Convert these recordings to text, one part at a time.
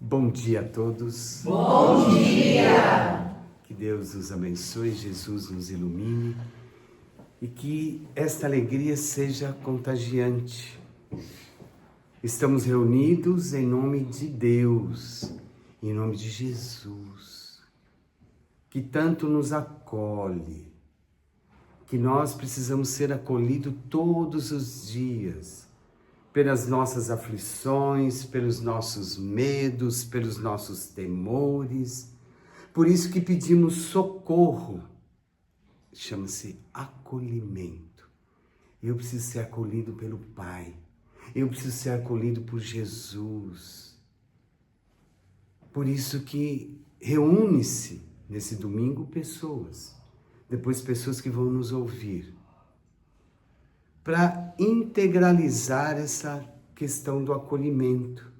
Bom dia a todos. Bom dia! Que Deus nos abençoe, Jesus nos ilumine e que esta alegria seja contagiante. Estamos reunidos em nome de Deus, em nome de Jesus, que tanto nos acolhe, que nós precisamos ser acolhidos todos os dias, pelas nossas aflições, pelos nossos medos, pelos nossos temores. Por isso que pedimos socorro. Chama-se acolhimento. Eu preciso ser acolhido pelo Pai. Eu preciso ser acolhido por Jesus. Por isso que reúne-se nesse domingo pessoas, depois pessoas que vão nos ouvir, para integralizar essa questão do acolhimento.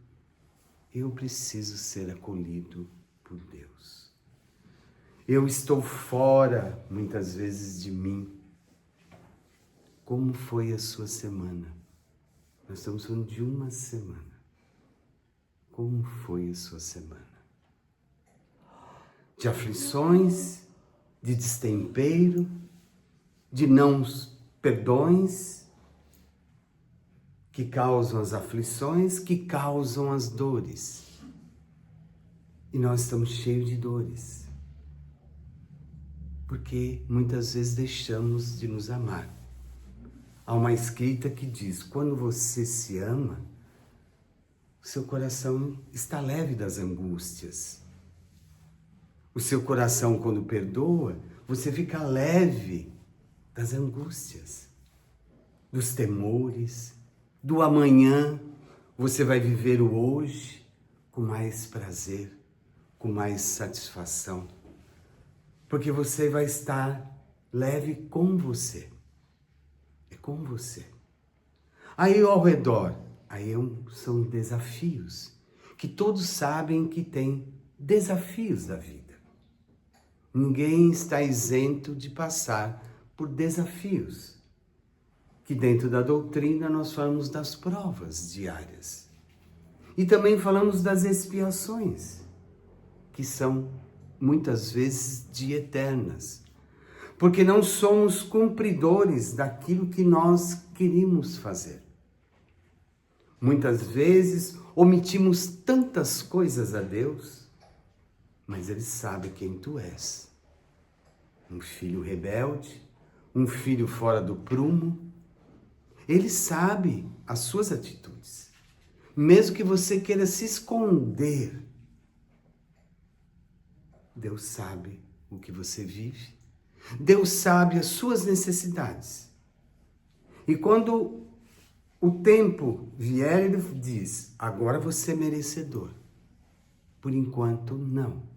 Eu preciso ser acolhido por Deus. Eu estou fora, muitas vezes, de mim. Como foi a sua semana? Nós estamos falando de uma semana. Como foi a sua semana? De aflições, de destempero, de não perdões, que causam as aflições, que causam as dores. E nós estamos cheios de dores, porque muitas vezes deixamos de nos amar. Há uma escrita que diz: quando você se ama, o seu coração está leve das angústias. O seu coração, quando perdoa, você fica leve das angústias, dos temores, do amanhã. Você vai viver o hoje com mais prazer, com mais satisfação, porque você vai estar leve com você. É com você. Aí ao redor, são desafios, que todos sabem que tem desafios da vida. Ninguém está isento de passar por desafios, que dentro da doutrina nós falamos das provas diárias. E também falamos das expiações, que são muitas vezes eternas, porque não somos cumpridores daquilo que nós queríamos fazer. Muitas vezes omitimos tantas coisas a Deus, mas Ele sabe quem tu és. Um filho rebelde, um filho fora do prumo. Ele sabe as suas atitudes. Mesmo que você queira se esconder, Deus sabe o que você vive. Deus sabe as suas necessidades. E quando o tempo vier, Ele diz: agora você é merecedor. Por enquanto, não.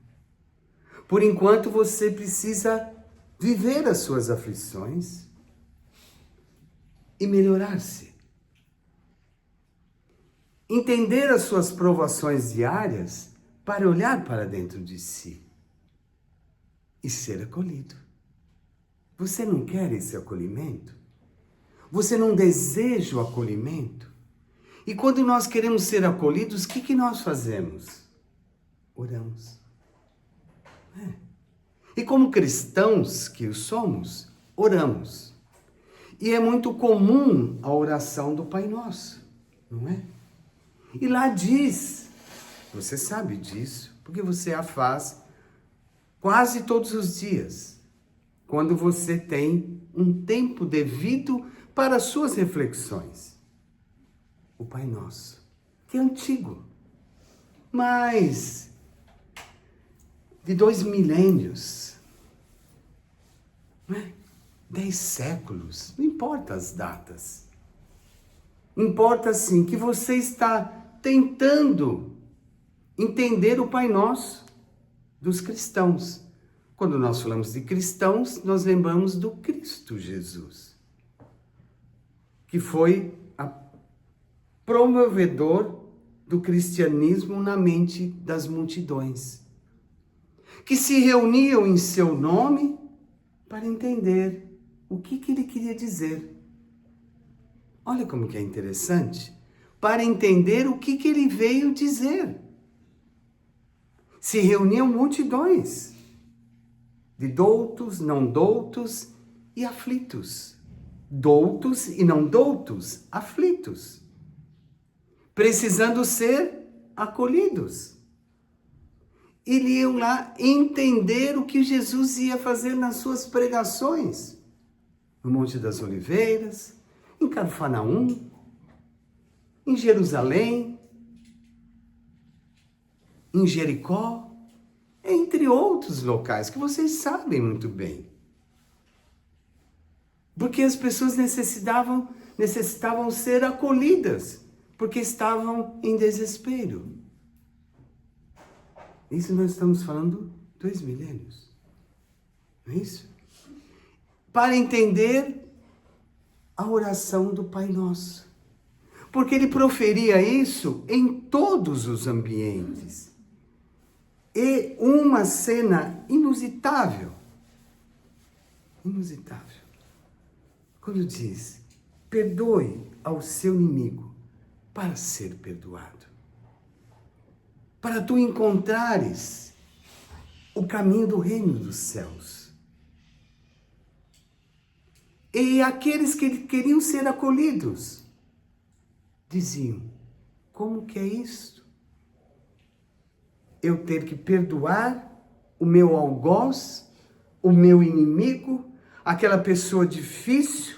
Por enquanto, você precisa viver as suas aflições e melhorar-se. Entender as suas provações diárias para olhar para dentro de si e ser acolhido. Você não quer esse acolhimento? Você não deseja o acolhimento? E quando nós queremos ser acolhidos, o que nós fazemos? Oramos. E como cristãos que somos, oramos. E é muito comum a oração do Pai Nosso, não é? E lá diz, você sabe disso, porque você a faz quase todos os dias, quando você tem um tempo devido para as suas reflexões. O Pai Nosso, que é antigo, mas de 2 milênios, não é? 10 séculos, não importa as datas. Importa sim que você está tentando entender o Pai Nosso dos cristãos. Quando nós falamos de cristãos, nós lembramos do Cristo Jesus, que foi promovedor do cristianismo na mente das multidões, que se reuniam em seu nome para entender o que ele queria dizer. Olha como que é interessante, para entender o que ele veio dizer. se reuniam multidões de doutos, não doutos e aflitos. Doutos e não doutos, aflitos, precisando ser acolhidos. Iriam lá entender o que Jesus ia fazer nas suas pregações, no Monte das Oliveiras, em Cafarnaum, em Jerusalém, em Jericó, entre outros locais que vocês sabem muito bem. Porque as pessoas necessitavam ser acolhidas, porque estavam em desespero. Isso nós estamos falando 2 milênios. Não é isso? Para entender a oração do Pai Nosso. Porque ele proferia isso em todos os ambientes. E uma cena inusitável. Inusitável. Quando diz, perdoe ao seu inimigo para ser perdoado. Para tu encontrares o caminho do reino dos céus. E aqueles que queriam ser acolhidos diziam, como que é isso? Eu ter que perdoar o meu algoz, o meu inimigo, aquela pessoa difícil,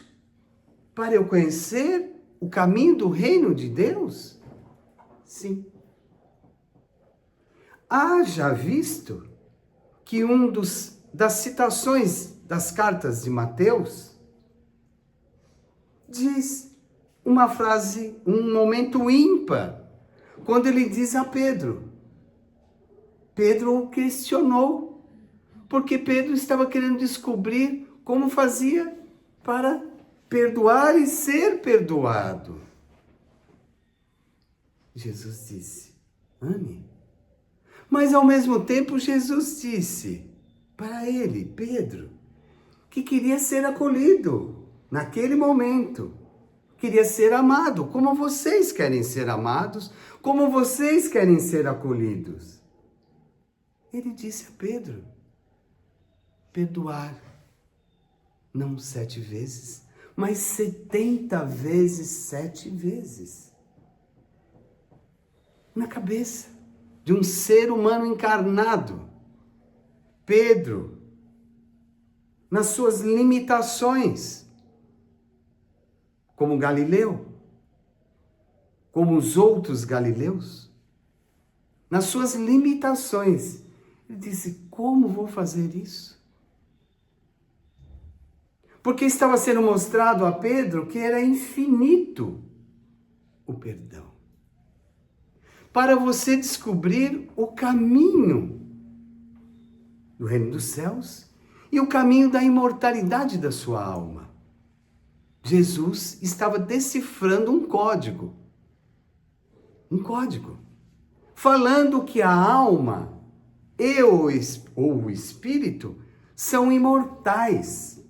para eu conhecer o caminho do reino de Deus? Sim. Haja visto que das citações das cartas de Mateus diz uma frase, um momento ímpar, quando ele diz a Pedro. Pedro o questionou, porque Pedro estava querendo descobrir como fazia para perdoar e ser perdoado. Jesus disse, ame. Mas ao mesmo tempo Jesus disse para ele, Pedro, que queria ser acolhido naquele momento. Queria ser amado, como vocês querem ser amados, como vocês querem ser acolhidos. Ele disse a Pedro, perdoar, não 7 vezes, mas 70 vezes 7 vezes. Na cabeça de um ser humano encarnado. Pedro, nas suas limitações, como Galileu, como os outros galileus, nas suas limitações, ele disse, como vou fazer isso? Porque estava sendo mostrado a Pedro que era infinito o perdão. Para você descobrir o caminho do reino dos céus e o caminho da imortalidade da sua alma. Jesus estava decifrando um código, falando que a alma e o espírito são imortais,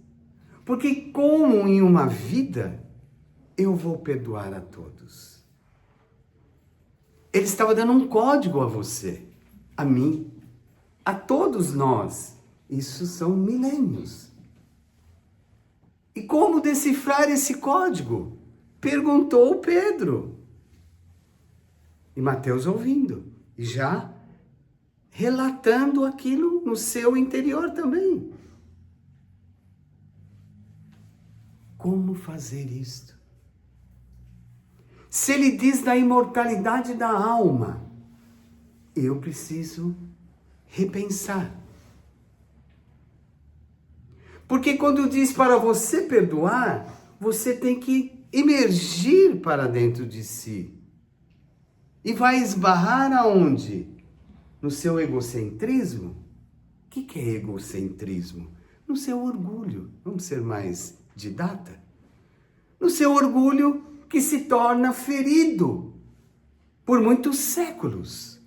porque como em uma vida, eu vou perdoar a todos. Ele estava dando um código a você, a mim, a todos nós. Isso são milênios. E como decifrar esse código? Perguntou Pedro. E Mateus ouvindo, e já relatando aquilo no seu interior também. Como fazer isto? Se ele diz da imortalidade da alma, eu preciso repensar. Porque quando diz para você perdoar, você tem que emergir para dentro de si. E vai esbarrar aonde? No seu egocentrismo? O que é egocentrismo? No seu orgulho. Vamos ser mais didata? No seu orgulho que se torna ferido por muitos séculos.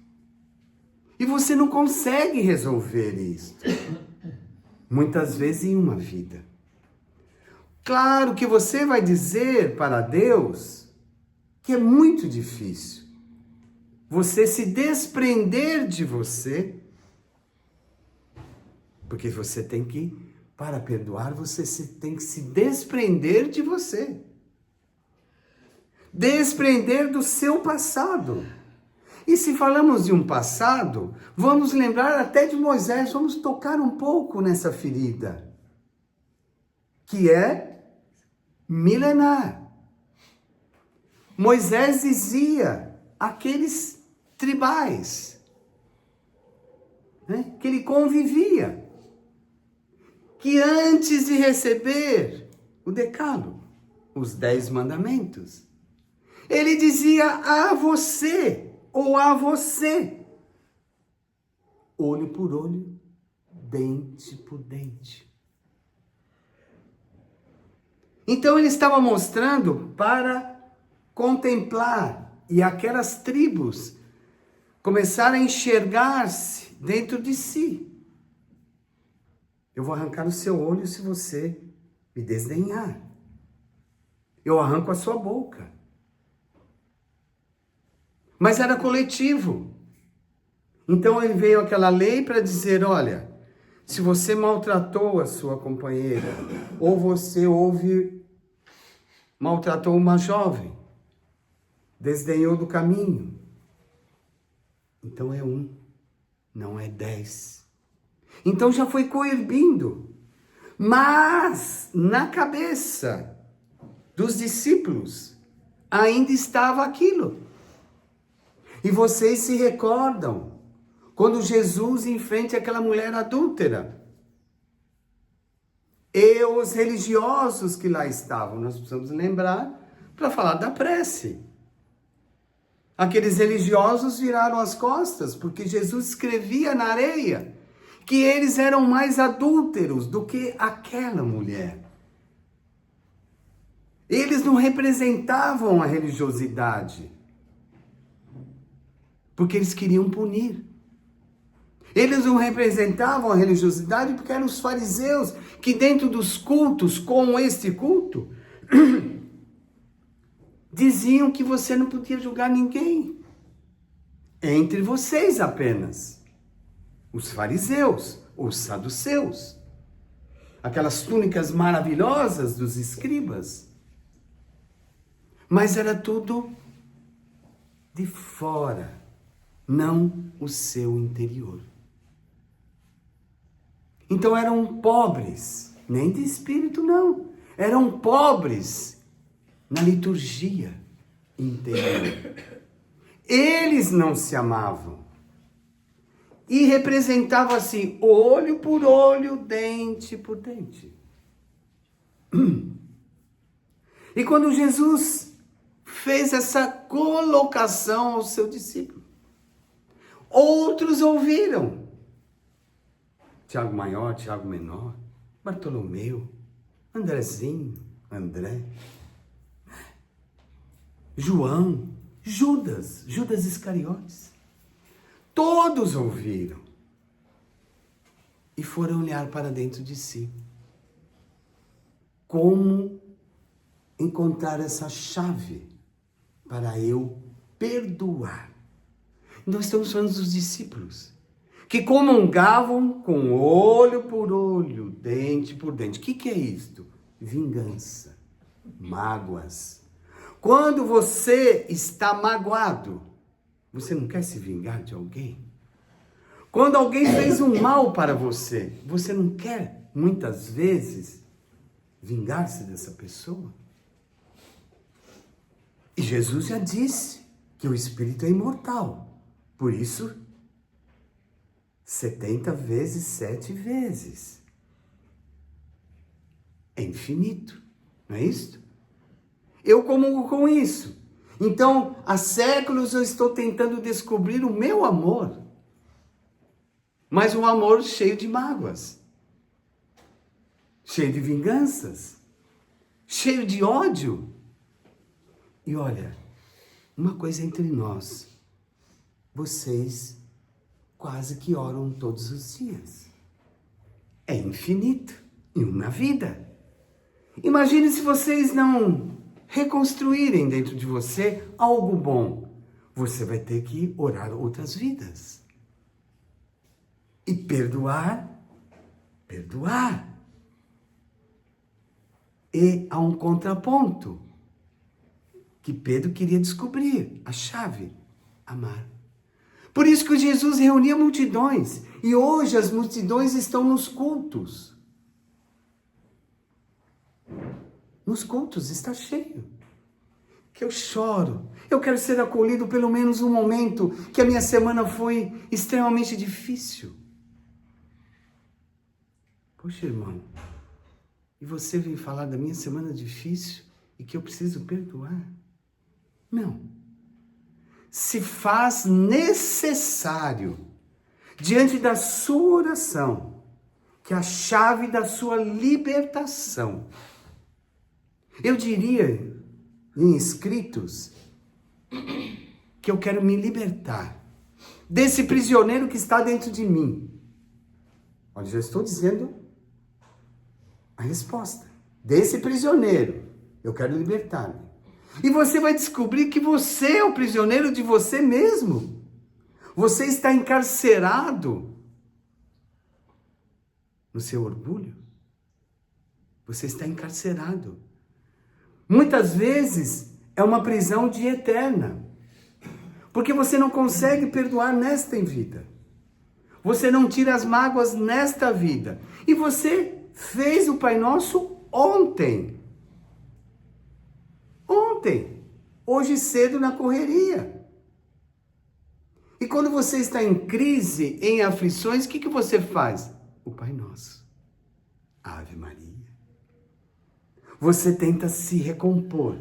E você não consegue resolver isso. Muitas vezes em uma vida. Claro que você vai dizer para Deus que é muito difícil você se desprender de você Porque para perdoar, tem que se desprender de você. Desprender do seu passado. E se falamos de um passado, vamos lembrar até de Moisés, vamos tocar um pouco nessa ferida, que é milenar. Moisés dizia aqueles tribais, né, que ele convivia, que antes de receber o decálogo, os 10 mandamentos, ele dizia a você, ou a você, olho por olho, dente por dente. Então ele estava mostrando para contemplar, e aquelas tribos começaram a enxergar-se dentro de si. Eu vou arrancar o seu olho se você me desdenhar. Eu arranco a sua boca. Mas era coletivo. Então ele veio aquela lei para dizer, olha, se você maltratou a sua companheira, ou você maltratou uma jovem, desdenhou do caminho, então é 1, não é 10. Então já foi coerbindo. Mas na cabeça dos discípulos ainda estava aquilo. E vocês se recordam quando Jesus enfrenta aquela mulher adúltera. E os religiosos que lá estavam, nós precisamos lembrar para falar da prece. Aqueles religiosos viraram as costas porque Jesus escrevia na areia que eles eram mais adúlteros do que aquela mulher. Eles não representavam a religiosidade, porque eles queriam punir. Eles não representavam a religiosidade porque eram os fariseus que dentro dos cultos, como este culto, diziam que você não podia julgar ninguém. Entre vocês apenas. Os fariseus, os saduceus. Aquelas túnicas maravilhosas dos escribas. Mas era tudo de fora, não o seu interior. Então eram pobres, nem de espírito não, eram pobres na liturgia interior. Eles não se amavam. E representavam assim, olho por olho, dente por dente. E quando Jesus fez essa colocação ao seu discípulo, outros ouviram. Tiago maior, Tiago menor, Bartolomeu, Andrezinho, André, João, Judas Iscariotes. Todos ouviram e foram olhar para dentro de si. Como encontrar essa chave para eu perdoar? Nós estamos falando dos discípulos que comungavam com olho por olho, dente por dente. O que é isto? Vingança, mágoas. Quando você está magoado, você não quer se vingar de alguém? Quando alguém fez um mal para você, você não quer, muitas vezes, vingar-se dessa pessoa? E Jesus já disse que o espírito é imortal. Por isso, 70 vezes, 7 vezes. É infinito, não é isso? Eu comungo com isso. Então, há séculos eu estou tentando descobrir o meu amor. Mas um amor cheio de mágoas. Cheio de vinganças. Cheio de ódio. E olha, uma coisa entre nós. Vocês quase que oram todos os dias. É infinito em uma vida. Imagine se vocês não reconstruírem dentro de você algo bom. Você vai ter que orar outras vidas. E perdoar perdoar. E há um contraponto que Pedro queria descobrir, a chave, amar. Por isso que Jesus reunia multidões, e hoje as multidões estão nos cultos. Nos cultos está cheio. Que eu choro, eu quero ser acolhido pelo menos um momento que a minha semana foi extremamente difícil. Poxa, irmão, e você vem falar da minha semana difícil e que eu preciso perdoar? Não. Se faz necessário, diante da sua oração, que a chave da sua libertação, eu diria, em escritos, que eu quero me libertar desse prisioneiro que está dentro de mim. Olha, já estou dizendo a resposta. Desse prisioneiro, eu quero libertar-me. E você vai descobrir que você é o prisioneiro de você mesmo. Você está encarcerado no seu orgulho. Você está encarcerado. Muitas vezes é uma prisão de eterna. Porque você não consegue perdoar nesta vida. Você não tira as mágoas nesta vida. E você fez o Pai Nosso ontem. Ontem. Hoje cedo na correria. E quando você está em crise, em aflições, o que você faz? O Pai Nosso. Ave Maria. Você tenta se recompor.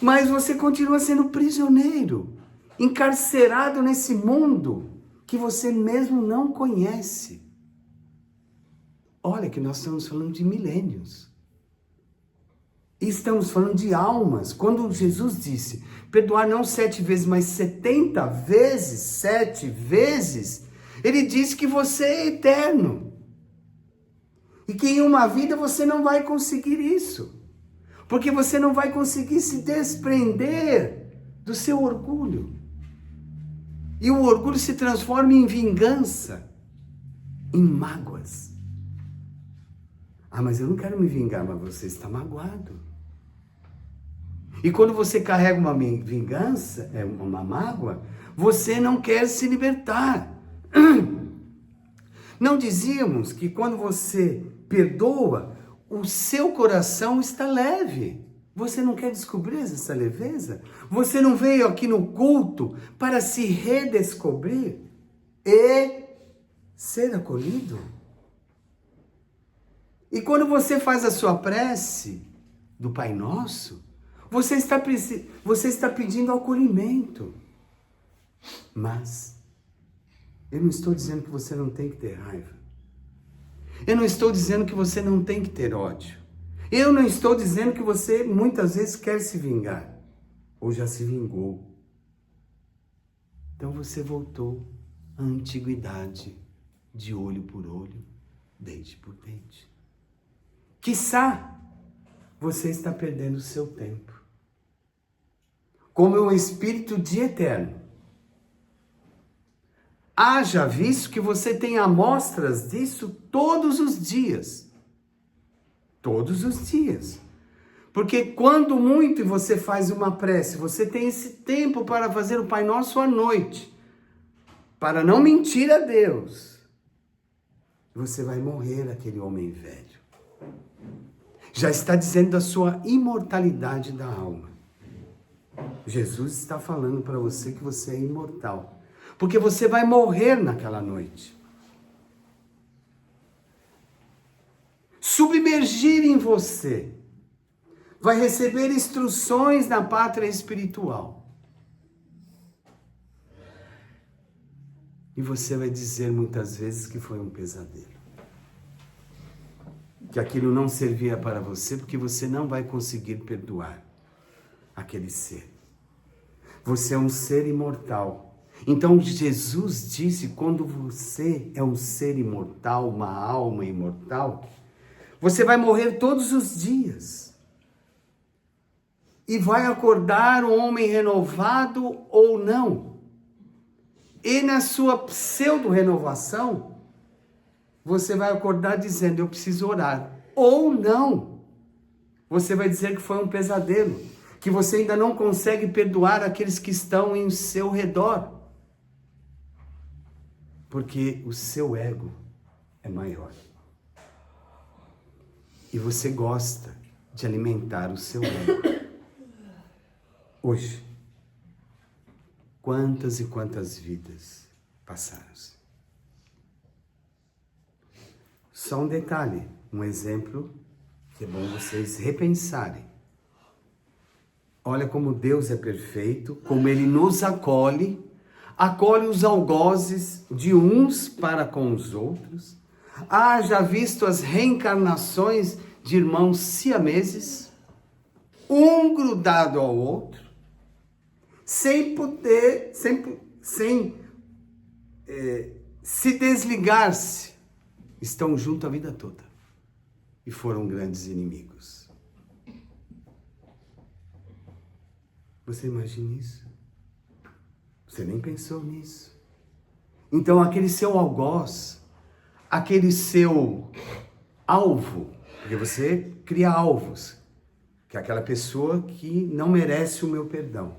Mas você continua sendo prisioneiro. Encarcerado nesse mundo que você mesmo não conhece. Olha que nós estamos falando de milênios. E estamos falando de almas. Quando Jesus disse, perdoar não 7 vezes, mas 70 vezes, 7 vezes, ele disse que você é eterno. E que em uma vida você não vai conseguir isso. Porque você não vai conseguir se desprender do seu orgulho. E o orgulho se transforma em vingança, em mágoas. Ah, mas eu não quero me vingar, mas você está magoado. E quando você carrega uma vingança, uma mágoa, você não quer se libertar. Não dizíamos que quando você perdoa, o seu coração está leve. Você não quer descobrir essa leveza? Você não veio aqui no culto para se redescobrir e ser acolhido? E quando você faz a sua prece do Pai Nosso, você está pedindo acolhimento. Mas eu não estou dizendo que você não tem que ter raiva. Eu não estou dizendo que você não tem que ter ódio. Eu não estou dizendo que você muitas vezes quer se vingar. Ou já se vingou. Então você voltou à antiguidade, de olho por olho, dente por dente. Quiçá você está perdendo o seu tempo. Como um espírito de eterno. Haja visto que você tem amostras disso todos os dias. Todos os dias. Porque quando muito você faz uma prece, você tem esse tempo para fazer o Pai Nosso à noite, para não mentir a Deus, você vai morrer aquele homem velho. Já está dizendo da sua imortalidade da alma. Jesus está falando para você que você é imortal, porque você vai morrer naquela noite. Submergir em você, vai receber instruções na pátria espiritual. E você vai dizer muitas vezes que foi um pesadelo. Que aquilo não servia para você, porque você não vai conseguir perdoar aquele ser. Você é um ser imortal. Então Jesus disse, quando você é um ser imortal, uma alma imortal, você vai morrer todos os dias. E vai acordar um homem renovado ou não. E na sua pseudo-renovação, você vai acordar dizendo, eu preciso orar. Ou não. Você vai dizer que foi um pesadelo, que você ainda não consegue perdoar aqueles que estão em seu redor. Porque o seu ego é maior. E você gosta de alimentar o seu ego. Hoje, quantas e quantas vidas passaram-se? Só um detalhe, um exemplo que é bom vocês repensarem. Olha como Deus é perfeito, como Ele nos acolhe os algozes de uns para com os outros. Já visto as reencarnações de irmãos siameses, um grudado ao outro, sem se desligar-se, estão juntos a vida toda e foram grandes inimigos. Você imagina isso? Você nem pensou nisso. Então aquele seu algoz, aquele seu alvo, porque você cria alvos, que é aquela pessoa que não merece o meu perdão.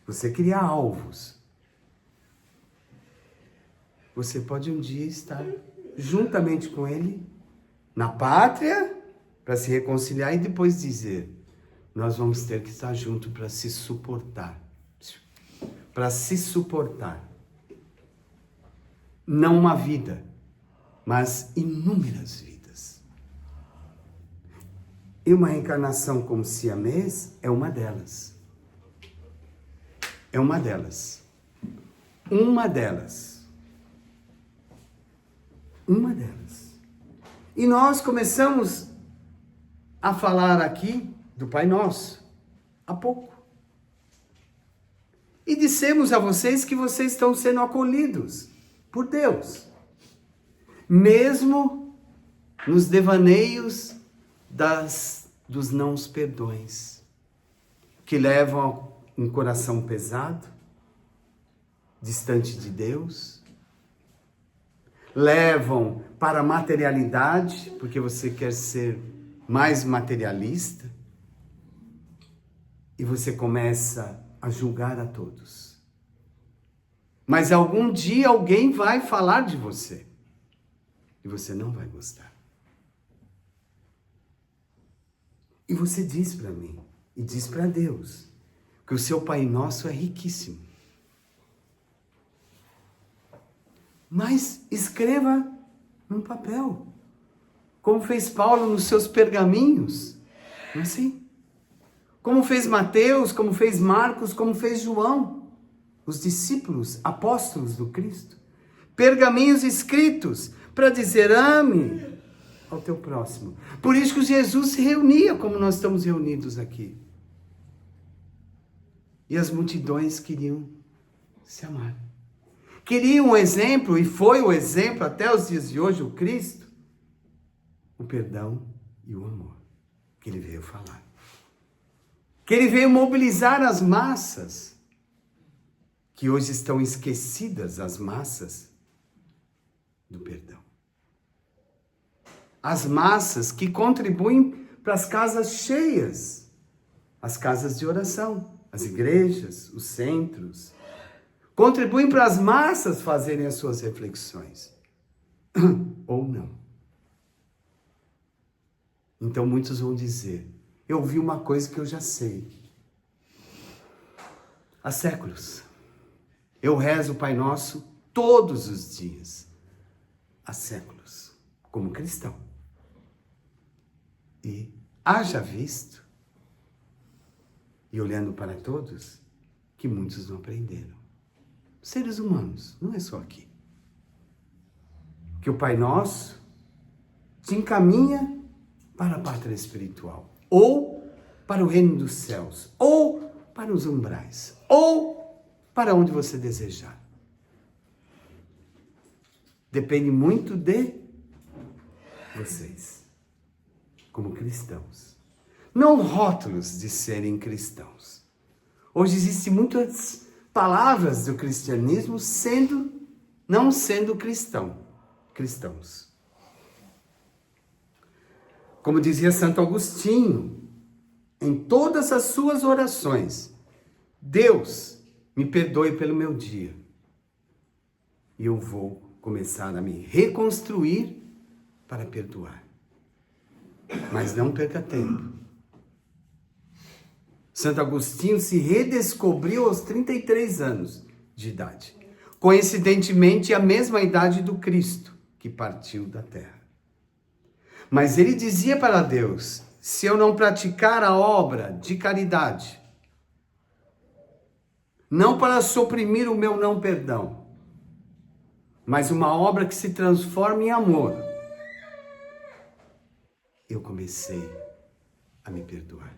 Você cria alvos. Você pode um dia estar juntamente com ele na pátria para se reconciliar e depois dizer, nós vamos ter que estar juntos para se suportar. Para se suportar. Não uma vida, mas inúmeras vidas. E uma reencarnação como siamês é uma delas. É uma delas. Uma delas. Uma delas. E nós começamos a falar aqui do Pai Nosso há pouco. E dissemos a vocês que vocês estão sendo acolhidos por Deus. Mesmo nos devaneios dos não perdões, que levam a um coração pesado, distante de Deus, levam para a materialidade, porque você quer ser mais materialista, e você começa a julgar a todos. Mas algum dia alguém vai falar de você, e você não vai gostar. E você diz para mim, e diz para Deus, que o seu Pai Nosso é riquíssimo. Mas escreva num papel, como fez Paulo nos seus pergaminhos, não é assim? Como fez Mateus, como fez Marcos, como fez João, os discípulos, apóstolos do Cristo. Pergaminhos escritos para dizer, ame ao teu próximo. Por isso que Jesus se reunia, como nós estamos reunidos aqui. E as multidões queriam se amar. Queriam um exemplo, e foi o exemplo até os dias de hoje, o Cristo, o perdão e o amor que ele veio falar. Que ele veio mobilizar as massas, que hoje estão esquecidas, as massas do perdão. As massas que contribuem para as casas cheias, as casas de oração, as igrejas, os centros, contribuem para as massas fazerem as suas reflexões. Ou não. Então muitos vão dizer, eu vi uma coisa que eu já sei. Há séculos. Eu rezo o Pai Nosso todos os dias. Há séculos. Como cristão. E haja visto, e olhando para todos, que muitos não aprenderam. Seres humanos, não é só aqui. Que o Pai Nosso te encaminha para a pátria espiritual, ou para o reino dos céus, ou para os umbrais, ou para onde você desejar. Depende muito de vocês, como cristãos. Não rótulos de serem cristãos. Hoje existem muitas palavras do cristianismo não sendo cristãos. Como dizia Santo Agostinho, em todas as suas orações, Deus, me perdoe pelo meu dia. E eu vou começar a me reconstruir para perdoar. Mas não perca tempo. Santo Agostinho se redescobriu aos 33 anos de idade. Coincidentemente, a mesma idade do Cristo, que partiu da terra. Mas ele dizia para Deus, se eu não praticar a obra de caridade, não para suprimir o meu não perdão, mas uma obra que se transforma em amor, eu comecei a me perdoar.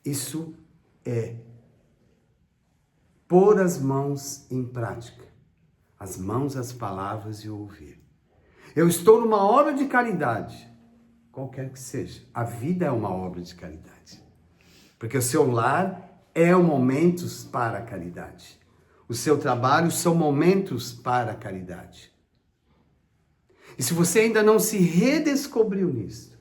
Isso é pôr as mãos em prática, as mãos, as palavras e o ouvir. Eu estou numa obra de caridade, qualquer que seja. A vida é uma obra de caridade. Porque o seu lar é momentos para a caridade. O seu trabalho são momentos para a caridade. E se você ainda não se redescobriu nisso,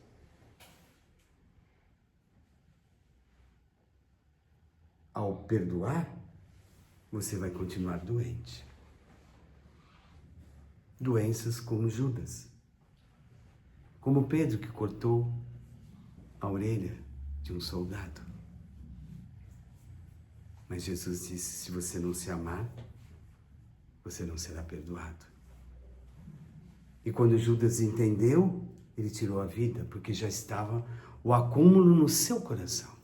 ao perdoar, você vai continuar doente. Doenças como Judas, como Pedro que cortou a orelha de um soldado. Mas Jesus disse, se você não se amar, você não será perdoado. E quando Judas entendeu, ele tirou a vida, porque já estava o acúmulo no seu coração.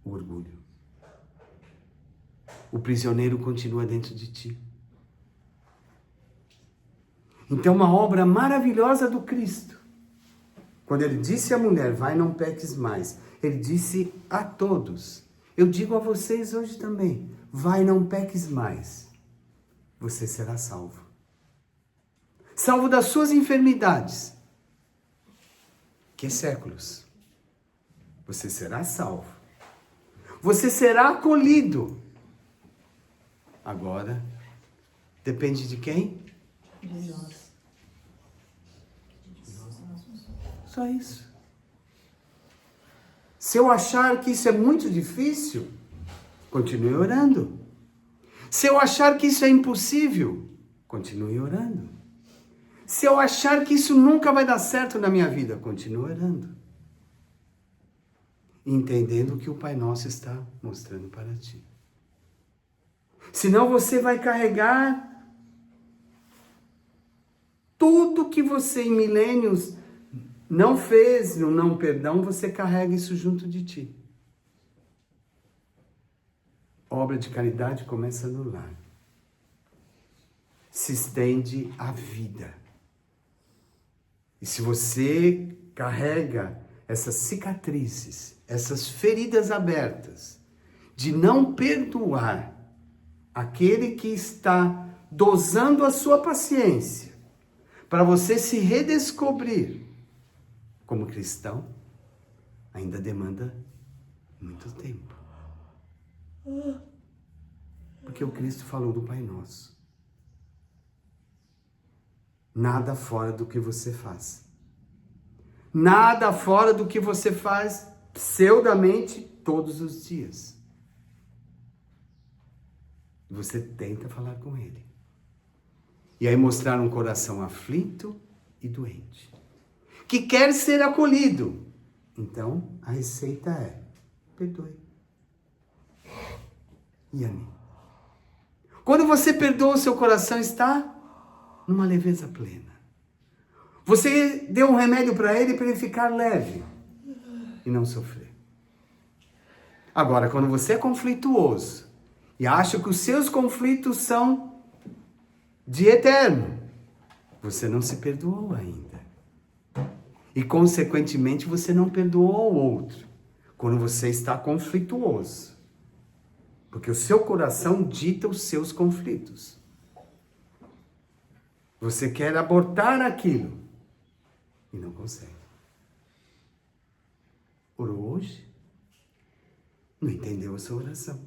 O orgulho. O prisioneiro continua dentro de ti. Então, uma obra maravilhosa do Cristo. Quando ele disse à mulher, vai, não peques mais, ele disse a todos, eu digo a vocês hoje também, vai, não peques mais, você será salvo. Salvo das suas enfermidades, que é séculos. Você será salvo. Você será acolhido. Agora, depende de quem? De nós. Só isso. Se eu achar que isso é muito difícil, continue orando. Se eu achar que isso é impossível, continue orando. Se eu achar que isso nunca vai dar certo na minha vida, continue orando. Entendendo o que o Pai Nosso está mostrando para ti. Senão você vai carregar tudo que você em milênios não fez, no não perdão, você carrega isso junto de ti. Obra de caridade começa no lar. Se estende à vida. E se você carrega essas cicatrizes, essas feridas abertas, de não perdoar aquele que está dosando a sua paciência, para você se redescobrir como cristão, ainda demanda muito tempo. Porque o Cristo falou do Pai Nosso. Nada fora do que você faz. Nada fora do que você faz pseudamente todos os dias. Você tenta falar com Ele. E aí mostrar um coração aflito e doente. Que quer ser acolhido. Então, a receita é, perdoe. E a mim? Quando você perdoa, o seu coração está numa leveza plena. Você deu um remédio para ele ficar leve e não sofrer. Agora, quando você é conflituoso e acha que os seus conflitos são de eterno, você não se perdoou ainda. E, consequentemente, você não perdoou o outro quando você está conflituoso. Porque o seu coração dita os seus conflitos. Você quer abortar aquilo e não consegue. Orou hoje? Não entendeu a sua oração.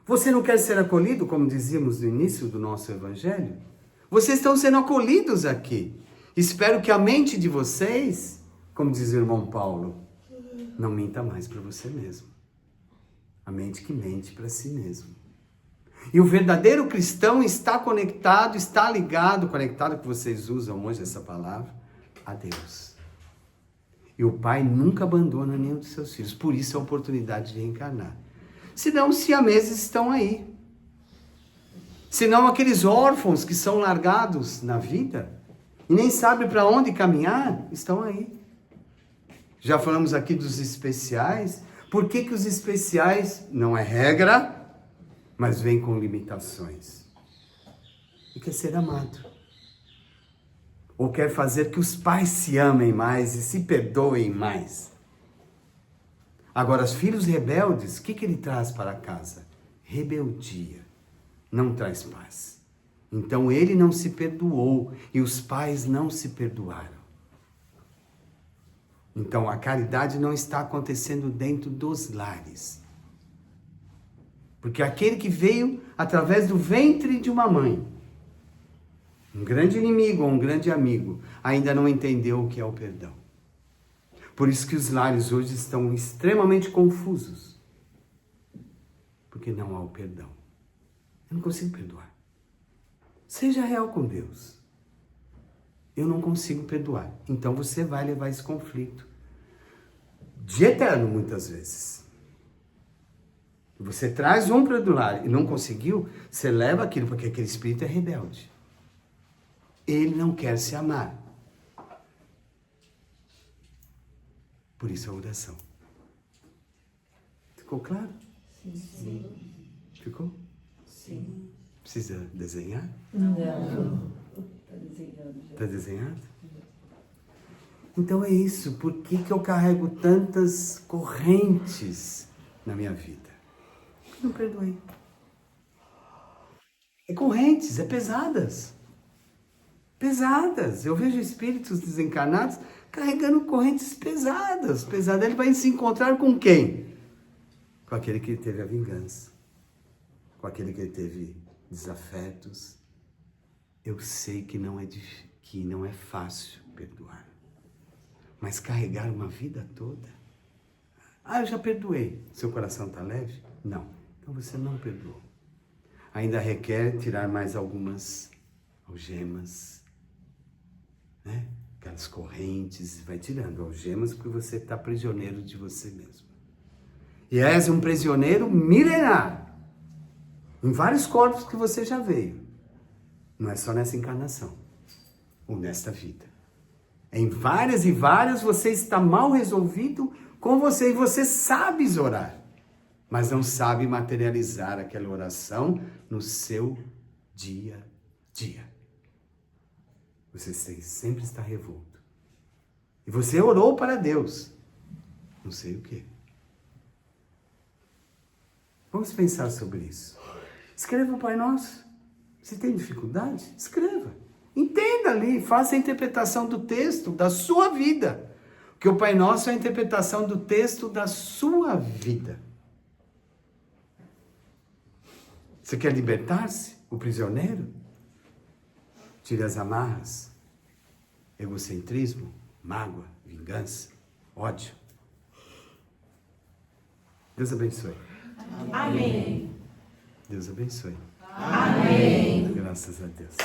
Você não quer ser acolhido, como dizíamos no início do nosso evangelho? Vocês estão sendo acolhidos aqui. Espero que a mente de vocês, como diz o irmão Paulo, não minta mais para você mesmo. A mente que mente para si mesmo. E o verdadeiro cristão está conectado, está ligado, conectado, que vocês usam hoje essa palavra, a Deus. E o Pai nunca abandona nenhum dos seus filhos. Por isso a oportunidade de reencarnar. Senão os siameses estão aí. Senão aqueles órfãos que são largados na vida e nem sabem para onde caminhar, estão aí. Já falamos aqui dos especiais. Por que que os especiais não é regra, mas vem com limitações? E quer ser amado. Ou quer fazer que os pais se amem mais e se perdoem mais. Agora, os filhos rebeldes, o que que ele traz para casa? Rebeldia. Não traz paz. Então ele não se perdoou e os pais não se perdoaram. Então a caridade não está acontecendo dentro dos lares. Porque aquele que veio através do ventre de uma mãe, um grande inimigo ou um grande amigo, ainda não entendeu o que é o perdão. Por isso que os lares hoje estão extremamente confusos. Porque não há o perdão. Eu não consigo perdoar. Seja real com Deus. Eu não consigo perdoar. Então você vai levar esse conflito de eterno, muitas vezes. Você traz um para o lar e não conseguiu, você leva aquilo, porque aquele espírito é rebelde. Ele não quer se amar. Por isso a oração. Ficou claro? Sim. Ficou? Sim. Precisa desenhar? Não. Está desenhado já. Está desenhado? Então é isso. Por que que eu carrego tantas correntes na minha vida? Não perdoei. É correntes, é pesadas. Pesadas. Eu vejo espíritos desencarnados carregando correntes pesadas. Pesadas. Ele vai se encontrar com quem? Com aquele que teve a vingança. Com aquele que teve desafetos. Eu sei que não é fácil perdoar. Mas carregar uma vida toda? Ah, eu já perdoei. Seu coração está leve? Não. Então você não perdoou. Ainda requer tirar mais algumas algemas, né? Aquelas correntes, vai tirando algemas porque você está prisioneiro de você mesmo. E és um prisioneiro milenar. Em vários corpos que você já veio. Não é só nessa encarnação. Ou nesta vida. Em várias e várias você está mal resolvido com você. E você sabe orar. Mas não sabe materializar aquela oração no seu dia a dia. Você sempre está revolto. E você orou para Deus. Não sei o quê. Vamos pensar sobre isso. Escreva o Pai Nosso. Se tem dificuldade, escreva. Entenda ali, faça a interpretação do texto da sua vida. Porque o Pai Nosso é a interpretação do texto da sua vida. Você quer libertar-se, o prisioneiro? Tire as amarras, egocentrismo, mágoa, vingança, ódio. Deus abençoe. Amém. Deus abençoe. Amém. Graças a Deus.